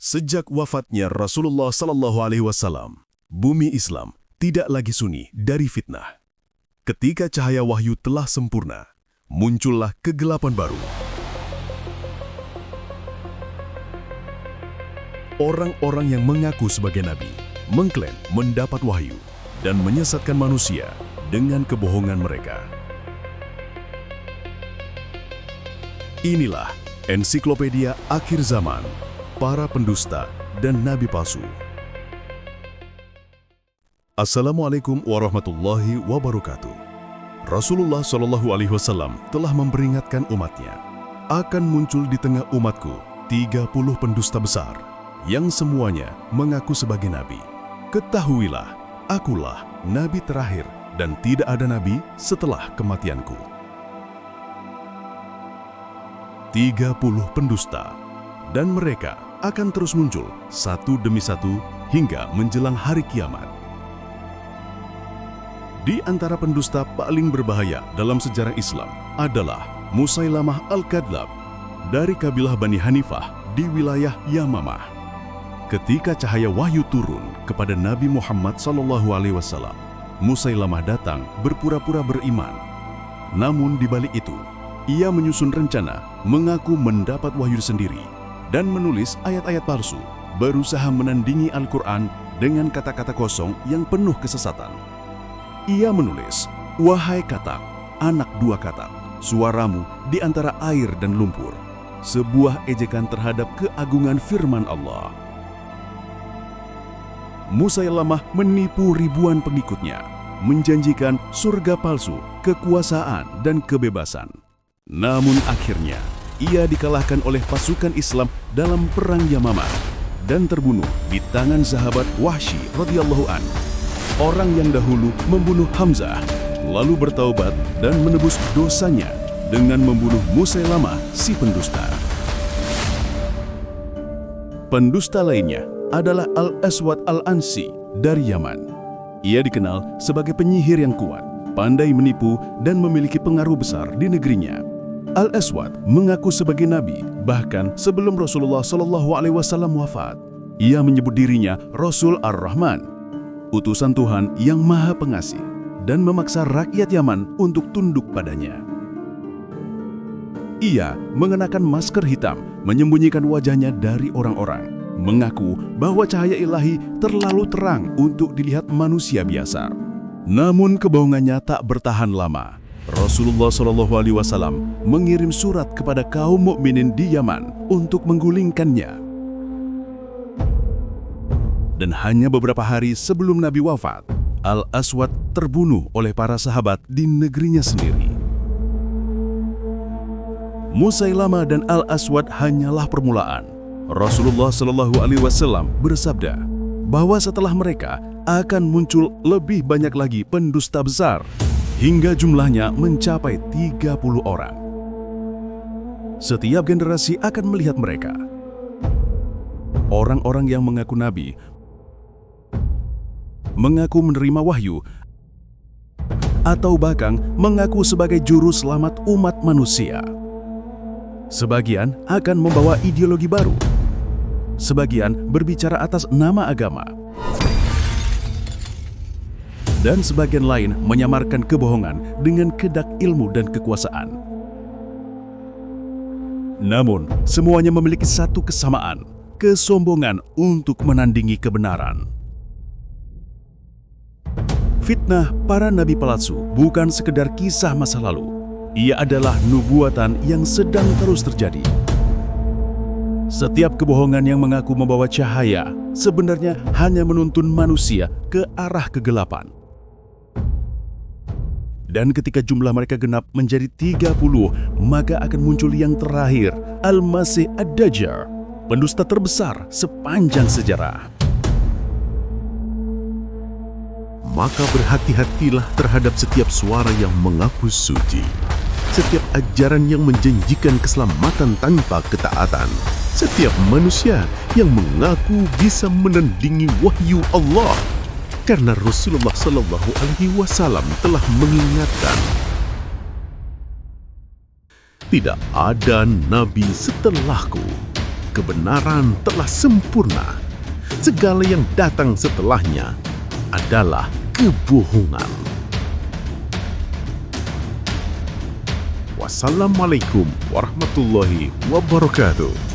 Sejak wafatnya Rasulullah Sallallahu Alaihi Wasallam, bumi Islam tidak lagi sunyi dari fitnah. Ketika cahaya wahyu telah sempurna, muncullah kegelapan baru. Orang-orang yang mengaku sebagai nabi mengklaim mendapat wahyu dan menyesatkan manusia dengan kebohongan mereka. Inilah ensiklopedia akhir zaman, para pendusta dan nabi palsu. Assalamualaikum warahmatullahi wabarakatuh. Rasulullah Shallallahu Alaihi Wasallam telah memperingatkan umatnya, akan muncul di tengah umatku 30 pendusta besar yang semuanya mengaku sebagai nabi. Ketahuilah, akulah nabi terakhir dan tidak ada nabi setelah kematianku. 30 pendusta, dan mereka akan terus muncul satu demi satu hingga menjelang hari kiamat. Di antara pendusta paling berbahaya dalam sejarah Islam adalah Musailamah Al-Kadzdzab dari kabilah Bani Hanifah di wilayah Yamamah. Ketika cahaya wahyu turun kepada Nabi Muhammad SAW, Musailamah datang berpura-pura beriman. Namun di balik itu, ia menyusun rencana mengaku mendapat wahyu sendiri dan menulis ayat-ayat palsu, berusaha menandingi Al-Quran dengan kata-kata kosong yang penuh kesesatan. Ia menulis, "Wahai katak, anak dua katak, suaramu di antara air dan lumpur," sebuah ejekan terhadap keagungan firman Allah. Musailamah menipu ribuan pengikutnya, menjanjikan surga palsu, kekuasaan, dan kebebasan. Namun akhirnya, ia dikalahkan oleh pasukan Islam dalam perang Yamamah dan terbunuh di tangan sahabat Wahsy radhiyallahu an, orang yang dahulu membunuh Hamzah, lalu bertaubat dan menebus dosanya dengan membunuh Musailamah si pendusta. Pendusta lainnya adalah Al-Aswad Al-Ansi dari Yaman. Ia dikenal sebagai penyihir yang kuat, pandai menipu, dan memiliki pengaruh besar di negerinya. Al-Aswad mengaku sebagai nabi bahkan sebelum Rasulullah SAW wafat. Ia menyebut dirinya Rasul Ar-Rahman, utusan Tuhan yang Maha Pengasih, dan memaksa rakyat Yaman untuk tunduk padanya. Ia mengenakan masker hitam, menyembunyikan wajahnya dari orang-orang, mengaku bahwa cahaya ilahi terlalu terang untuk dilihat manusia biasa. Namun kebohongannya tak bertahan lama. Rasulullah SAW mengirim surat kepada kaum mukminin di Yaman untuk menggulingkannya. Dan hanya beberapa hari sebelum Nabi wafat, Al-Aswad terbunuh oleh para sahabat di negerinya sendiri. Musailamah dan Al-Aswad hanyalah permulaan. Rasulullah SAW bersabda bahwa setelah mereka akan muncul lebih banyak lagi pendusta besar, hingga jumlahnya mencapai 30 orang. Setiap generasi akan melihat mereka. Orang-orang yang mengaku nabi, mengaku menerima wahyu, atau bahkan mengaku sebagai juru selamat umat manusia. Sebagian akan membawa ideologi baru. Sebagian berbicara atas nama agama. Dan sebagian lain menyamarkan kebohongan dengan kedak ilmu dan kekuasaan. Namun, semuanya memiliki satu kesamaan, kesombongan untuk menandingi kebenaran. Fitnah para nabi palsu bukan sekedar kisah masa lalu. Ia adalah nubuatan yang sedang terus terjadi. Setiap kebohongan yang mengaku membawa cahaya sebenarnya hanya menuntun manusia ke arah kegelapan. Dan ketika jumlah mereka genap menjadi 30, maka akan muncul yang terakhir, Al-Masih Ad-Dajjal, pendusta terbesar sepanjang sejarah. Maka berhati-hatilah terhadap setiap suara yang mengaku suci, setiap ajaran yang menjanjikan keselamatan tanpa ketaatan, setiap manusia yang mengaku bisa menandingi wahyu Allah. Karena Rasulullah SAW telah mengingatkan, tidak ada nabi setelahku kebenaran telah sempurna. Segala yang datang setelahnya adalah kebohongan. Wassalamualaikum warahmatullahi wabarakatuh.